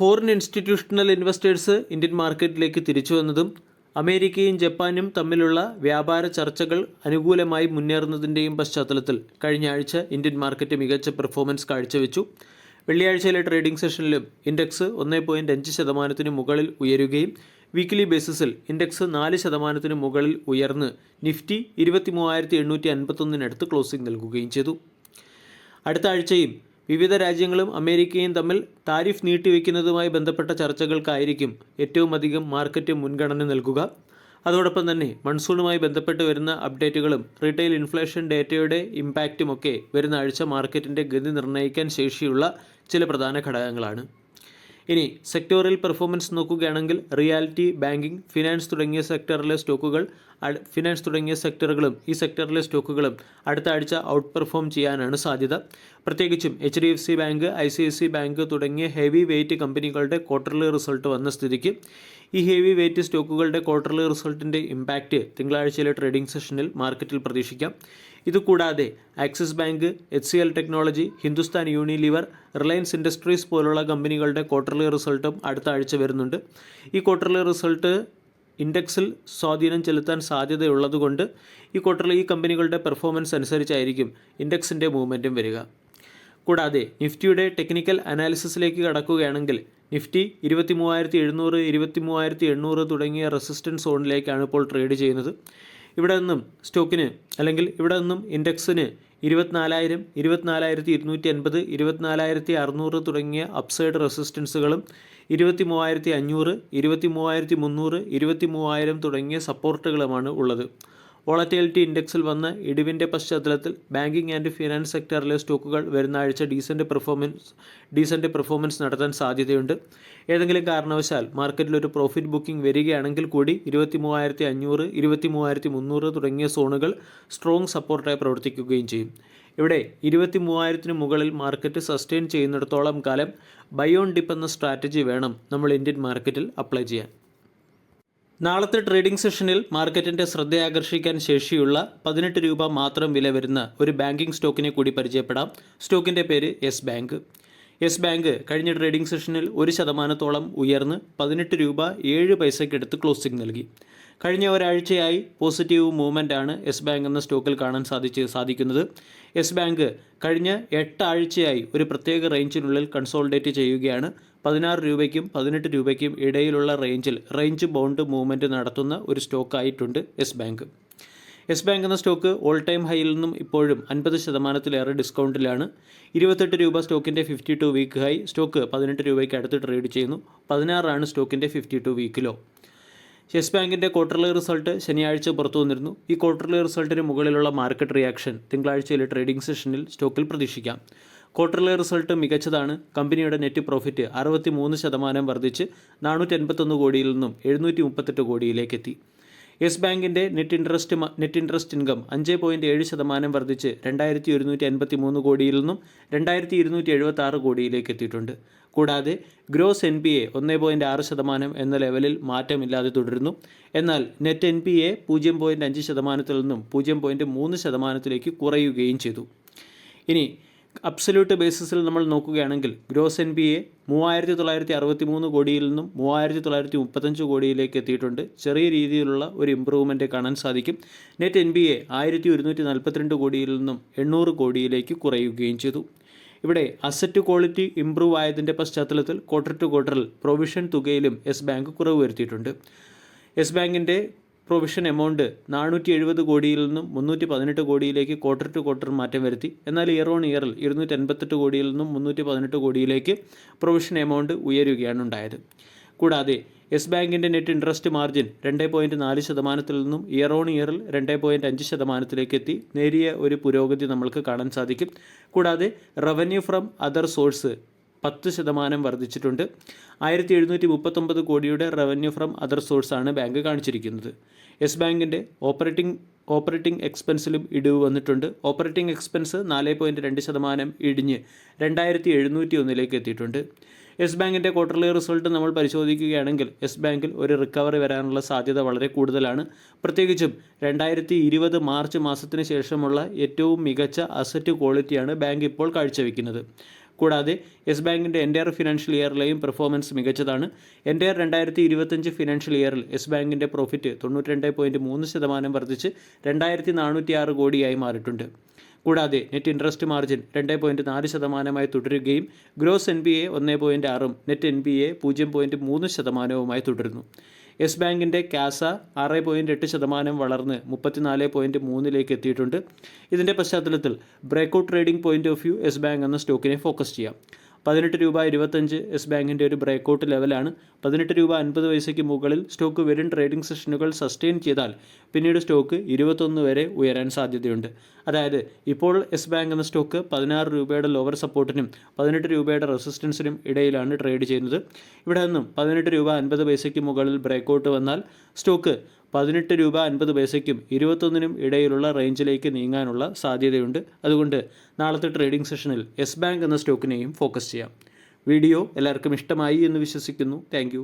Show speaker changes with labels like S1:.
S1: Foreign institutional investors Indian മാർക്കറ്റിലേക്ക് തിരിച്ചു വന്നതും അമേരിക്കയും ജപ്പാനും തമ്മിലുള്ള വ്യാപാര ചർച്ചകൾ അനുകൂലമായി മുന്നേറുന്നതിൻ്റെയും പശ്ചാത്തലത്തിൽ കഴിഞ്ഞ ആഴ്ച ഇന്ത്യൻ മാർക്കറ്റ് മികച്ച പെർഫോമൻസ് കാഴ്ചവെച്ചു. വെള്ളിയാഴ്ചയിലെ ട്രേഡിംഗ് സെഷനിലും ഇൻഡെക്സ് 1.5% മുകളിൽ ഉയരുകയും വീക്കിലി ബേസിസിൽ ഇൻഡെക്സ് 4% മുകളിൽ ഉയർന്ന് നിഫ്റ്റി 23,851 ക്ലോസിംഗ് നൽകുകയും ചെയ്തു. അടുത്ത ആഴ്ചയും വിവിധ രാജ്യങ്ങളും അമേരിക്കയും തമ്മിൽ താരിഫ് നീട്ടിവെക്കുന്നതുമായി ബന്ധപ്പെട്ട ചർച്ചകൾക്കായിരിക്കും ഏറ്റവും അധികം മാർക്കറ്റ് മുൻഗണന നൽകുക. അതോടൊപ്പം തന്നെ മൺസൂണുമായി ബന്ധപ്പെട്ട് വരുന്ന അപ്ഡേറ്റുകളും റീറ്റെയിൽ ഇൻഫ്ലേഷൻ ഡേറ്റയുടെ ഇമ്പാക്റ്റുമൊക്കെ വരുന്ന ആഴ്ച മാർക്കറ്റിൻ്റെ ഗതി നിർണ്ണയിക്കാൻ ശേഷിയുള്ള ചില പ്രധാന ഘടകങ്ങളാണ്. ഇനി സെക്ടോറിയൽ പെർഫോമൻസ് നോക്കുകയാണെങ്കിൽ റിയാലിറ്റി, ബാങ്കിങ്, ഫിനാൻസ് തുടങ്ങിയ സെക്ടറുകളും ഈ സെക്ടറിലെ സ്റ്റോക്കുകളും അടുത്ത ആഴ്ച ഔട്ട് പെർഫോം ചെയ്യാനാണ് സാധ്യത. പ്രത്യേകിച്ചും HDFC ബാങ്ക്, ICICI ബാങ്ക് തുടങ്ങിയ ഹെവി വെയ്റ്റ് കമ്പനികളുടെ ക്വാർട്ടർലി റിസൾട്ട് വന്ന സ്ഥിതിക്ക് ഈ ഹെവി വെയ്റ്റ് സ്റ്റോക്കുകളുടെ ക്വാർട്ടർലി റിസൾട്ടിൻ്റെ ഇമ്പാക്റ്റ് തിങ്കളാഴ്ചയിലെ ട്രേഡിംഗ് സെഷനിൽ മാർക്കറ്റിൽ പ്രതീക്ഷിക്കാം. ഇതുകൂടാതെ Axis bank, HCL technology, Hindustan Unilever, Reliance Industries പോലുള്ള കമ്പനികളുടെ ക്വാർട്ടർലി റിസൾട്ടും അടുത്ത ആഴ്ച വരുന്നുണ്ട്. ഈ ക്വാർട്ടർലി റിസൾട്ട് ഇൻഡെക്സിൽ സ്വാധീനം ചെലുത്താൻ സാധ്യതയുള്ളതുകൊണ്ട് ഈ കമ്പനികളുടെ പെർഫോമൻസ് അനുസരിച്ചായിരിക്കും ഇൻഡെക്സിൻ്റെ മൂവ്മെൻറ്റും വരിക. കൂടാതെ നിഫ്റ്റിയുടെ ടെക്നിക്കൽ അനാലിസിസിലേക്ക് കടക്കുകയാണെങ്കിൽ നിഫ്റ്റി 23,700, 23,800 തുടങ്ങിയ റെസിസ്റ്റൻസ് സോണിലേക്കാണ് ഇപ്പോൾ ട്രേഡ് ചെയ്യുന്നത്. ഇവിടെ നിന്നും ഇൻഡെക്സിന് 24,000, 24,250, 24,600 തുടങ്ങിയ അപ്സൈഡ് റെസിസ്റ്റൻസുകളും 23,500, 23,300, 23,000 തുടങ്ങിയ സപ്പോർട്ടുകളുമാണ് ഉള്ളത്. വോളറ്റിലിറ്റി ഇൻഡെക്സിൽ വന്ന ഇടിവിൻ്റെ പശ്ചാത്തലത്തിൽ ബാങ്കിങ് ആൻഡ് ഫിനാൻസ് സെക്ടറിലെ സ്റ്റോക്കുകൾ വരുന്ന ആഴ്ച ഡീസൻ്റ് പെർഫോമൻസ് നടത്താൻ സാധ്യതയുണ്ട്. ഏതെങ്കിലും കാരണവശാൽ മാർക്കറ്റിൽ ഒരു പ്രോഫിറ്റ് ബുക്കിംഗ് വരികയാണെങ്കിൽ കൂടി 23,500, 23,300 തുടങ്ങിയ സോണുകൾ സ്ട്രോങ് സപ്പോർട്ടായി പ്രവർത്തിക്കുകയും ചെയ്യും. ഇവിടെ 23,000 മുകളിൽ മാർക്കറ്റ് സസ്റ്റെയിൻ ചെയ്യുന്നിടത്തോളം കാലം ബൈ ഓൺ ഡിപ്പ് എന്ന സ്ട്രാറ്റജി വേണം നമ്മൾ ഇന്ത്യൻ മാർക്കറ്റിൽ അപ്ലൈ ചെയ്യാൻ. നാളത്തെ ട്രേഡിംഗ് സെഷനിൽ മാർക്കറ്റിൻ്റെ ശ്രദ്ധയാകർഷിക്കാൻ ശേഷിയുള്ള 18 രൂപ മാത്രം വില വരുന്ന ഒരു ബാങ്കിങ് സ്റ്റോക്കിനെ കൂടി പരിചയപ്പെടാം. സ്റ്റോക്കിൻ്റെ പേര് യെസ് ബാങ്ക്. യെസ് ബാങ്ക് കഴിഞ്ഞ ട്രേഡിംഗ് സെഷനിൽ 1% ഉയർന്ന് 18 രൂപ 7 പൈസയ്ക്കടുത്ത് ക്ലോസിംഗ് നൽകി. കഴിഞ്ഞ ഒരാഴ്ചയായി പോസിറ്റീവ് മൂവ്മെൻ്റ് ആണ് യെസ് ബാങ്ക് എന്ന സ്റ്റോക്കിൽ കാണാൻ സാധിക്കുന്നത്. യെസ് ബാങ്ക് കഴിഞ്ഞ 8 ആഴ്ചയായി ഒരു പ്രത്യേക റേഞ്ചിനുള്ളിൽ കൺസോളിഡേറ്റ് ചെയ്യുകയാണ്. 16 രൂപയ്ക്കും 18 രൂപയ്ക്കും ഇടയിലുള്ള റേഞ്ച് ബൗണ്ട് മൂവ്മെൻറ്റ് നടത്തുന്ന ഒരു സ്റ്റോക്കായിട്ടുണ്ട് യെസ് ബാങ്ക്. യെസ് ബാങ്ക് എന്ന സ്റ്റോക്ക് ഓൾ ടൈം ഹൈയിൽ നിന്നും ഇപ്പോഴും 50%-ലേറെ ഡിസ്കൗണ്ടിലാണ്. 28 രൂപ സ്റ്റോക്കിൻ്റെ 52 വീക്ക് ഹൈ. സ്റ്റോക്ക് 18 രൂപയ്ക്ക് അടുത്ത് ട്രേഡ് ചെയ്യുന്നു. 16 സ്റ്റോക്കിൻ്റെ 52 വീക്ക് ലോ. യെസ് ബാങ്കിൻ്റെ ക്വാർട്ടർലി റിസൾട്ട് ശനിയാഴ്ച പുറത്തു വന്നിരുന്നു. ഈ ക്വാർട്ടർലി റിസൾട്ടിന് മുകളിലുള്ള മാർക്കറ്റ് റിയാക്ഷൻ തിങ്കളാഴ്ചയിലെ ട്രേഡിംഗ് സെഷനിൽ സ്റ്റോക്കിൽ പ്രതീക്ഷിക്കാം. ക്വാർട്ടർലി റിസൾട്ട് മികച്ചതാണ്. കമ്പനിയുടെ നെറ്റ് പ്രോഫിറ്റ് 63% വർദ്ധിച്ച് 481 കോടിയിൽ നിന്നും 738 കോടിയിലേക്ക് എത്തി. യെസ് ബാങ്കിൻ്റെ നെറ്റ് ഇൻട്രസ്റ്റ് ഇൻകം 5.7% വർദ്ധിച്ച് 2,153 കോടിയിൽ നിന്നും 2,276 കോടിയിലേക്ക് എത്തിയിട്ടുണ്ട്. കൂടാതെ ഗ്രോസ് NPA 1.6% എന്ന ലെവലിൽ മാറ്റമില്ലാതെ തുടരുന്നു. എന്നാൽ നെറ്റ് NPA 0.5%-ൽ നിന്നും 0.3%-ലേക്ക് കുറയുകയും ചെയ്തു. ഇനി അബ്സല്യൂട്ട് ബേസിസിൽ നമ്മൾ നോക്കുകയാണെങ്കിൽ ഗ്രോസ് NPA 3,963 കോടിയിൽ നിന്നും 3,935 കോടിയിലേക്ക് എത്തിയിട്ടുണ്ട്. ചെറിയ രീതിയിലുള്ള ഒരു ഇമ്പ്രൂവ്മെൻറ്റ് കാണാൻ സാധിക്കും. നെറ്റ് NPA 1,142 കോടിയിൽ നിന്നും 800 കോടിയിലേക്ക് കുറയുകയും ചെയ്തു. ഇവിടെ അസറ്റ് ക്വാളിറ്റി ഇമ്പ്രൂവ് ആയതിൻ്റെ പശ്ചാത്തലത്തിൽ ക്വാർട്ടർ ടു ക്വാർട്ടറിൽ പ്രൊവിഷൻ തുകയിലും യെസ് ബാങ്ക് കുറവ് വരുത്തിയിട്ടുണ്ട്. യെസ് ബാങ്കിൻ്റെ പ്രൊവിഷൻ എമൗണ്ട് 470 കോടിയിൽ നിന്നും 318 കോടിയിലേക്ക് ക്വാർട്ടർ ടു ക്വാർട്ടർ മാറ്റം വരുത്തി. എന്നാൽ ഇയർ ഓൺ ഇയറിൽ 288 കോടിയിൽ നിന്നും 318 കോടിയിലേക്ക് പ്രൊവിഷൻ എമൗണ്ട് ഉയരുകയാണ് ഉണ്ടായത്. കൂടാതെ യെസ് ബാങ്കിൻ്റെ നെറ്റ് ഇൻട്രസ്റ്റ് മാർജിൻ 2.4%-ൽ നിന്നും ഇയർ ഓൺ ഇയറിൽ 2.5%-ലേക്ക് എത്തി. നേരിയ ഒരു പുരോഗതി നമ്മൾക്ക് കാണാൻ സാധിക്കും. കൂടാതെ റവന്യൂ ഫ്രം അതർ സോഴ്സ് 10% വർദ്ധിച്ചിട്ടുണ്ട്. 1,739 കോടിയുടെ റവന്യൂ ഫ്രം അതർ സോഴ്സാണ് ബാങ്ക് കാണിച്ചിരിക്കുന്നത്. യെസ് ബാങ്കിൻ്റെ ഓപ്പറേറ്റിംഗ് എക്സ്പെൻസിലും ഇടിവ് വന്നിട്ടുണ്ട്. ഓപ്പറേറ്റിംഗ് എക്സ്പെൻസ് 4.2% ഇടിഞ്ഞ് 2,701-ലേക്ക് എത്തിയിട്ടുണ്ട്. യെസ് ബാങ്കിൻ്റെ ക്വാർട്ടർലി റിസൾട്ട് നമ്മൾ പരിശോധിക്കുകയാണെങ്കിൽ യെസ് ബാങ്കിൽ ഒരു റിക്കവറി വരാനുള്ള സാധ്യത വളരെ കൂടുതലാണ്. പ്രത്യേകിച്ചും 2020 മാർച്ച് മാസത്തിന് ശേഷമുള്ള ഏറ്റവും മികച്ച അസറ്റ് ക്വാളിറ്റിയാണ് ബാങ്ക് ഇപ്പോൾ കാഴ്ചവെക്കുന്നത്. കൂടാതെ യെസ് ബാങ്കിൻ്റെ എൻ്റയർ ഫിനാൻഷ്യൽ ഇയറിലെയും പെർഫോമൻസ് മികച്ചതാണ്. എൻ്റയർ 2025 ഫിനാൻഷ്യൽ ഇയറിൽ യെസ് ബാങ്കിൻ്റെ പ്രോഫിറ്റ് 92.3% വർദ്ധിച്ച് 2406 കോടിയായി മാറിയിട്ടുണ്ട്. കൂടാതെ നെറ്റ് ഇൻട്രസ്റ്റ് മാർജിൻ 2.4% തുടരുകയും ഗ്രോസ് NPA 1.6%, നെറ്റ് NPA 0.3%വുമായി തുടരുന്നു. യെസ് ബാങ്കിൻ്റെ കാസ 6.8% വളർന്ന് 34.3 എത്തിയിട്ടുണ്ട്. ഇതിൻ്റെ പശ്ചാത്തലത്തിൽ breakout trading point of view yes bank എന്ന സ്റ്റോക്കിനെ ഫോക്കസ് ചെയ്യാം. 18 രൂപ 25 യെസ് ബാങ്കിൻ്റെ ഒരു ബ്രേക്കൗട്ട് ലെവലാണ്. 18 രൂപ 50 മുകളിൽ സ്റ്റോക്ക് വരും ട്രേഡിംഗ് സെഷനുകൾ സസ്റ്റെയിൻ ചെയ്താൽ പിന്നീട് സ്റ്റോക്ക് 21 വരെ ഉയരാൻ സാധ്യതയുണ്ട്. അതായത് ഇപ്പോൾ യെസ് ബാങ്ക് എന്ന സ്റ്റോക്ക് 16 രൂപയുടെ ലോവർ സപ്പോർട്ടിനും 18 രൂപയുടെ റെസിസ്റ്റൻസിനും ഇടയിലാണ് ട്രേഡ് ചെയ്യുന്നത്. ഇവിടെ നിന്നും 18 രൂപ 50 മുകളിൽ ബ്രേക്കൗട്ട് വന്നാൽ സ്റ്റോക്ക് 18 രൂപ 50 21 ഇടയിലുള്ള റേഞ്ചിലേക്ക് നീങ്ങാനുള്ള സാധ്യതയുണ്ട്. അതുകൊണ്ട് നാളത്തെ ട്രേഡിംഗ് സെഷനിൽ യെസ് ബാങ്ക് എന്ന സ്റ്റോക്കിനെയും ഫോക്കസ് ചെയ്യാം. വീഡിയോ എല്ലാവർക്കും ഇഷ്ടമായി എന്ന് വിശ്വസിക്കുന്നു. താങ്ക്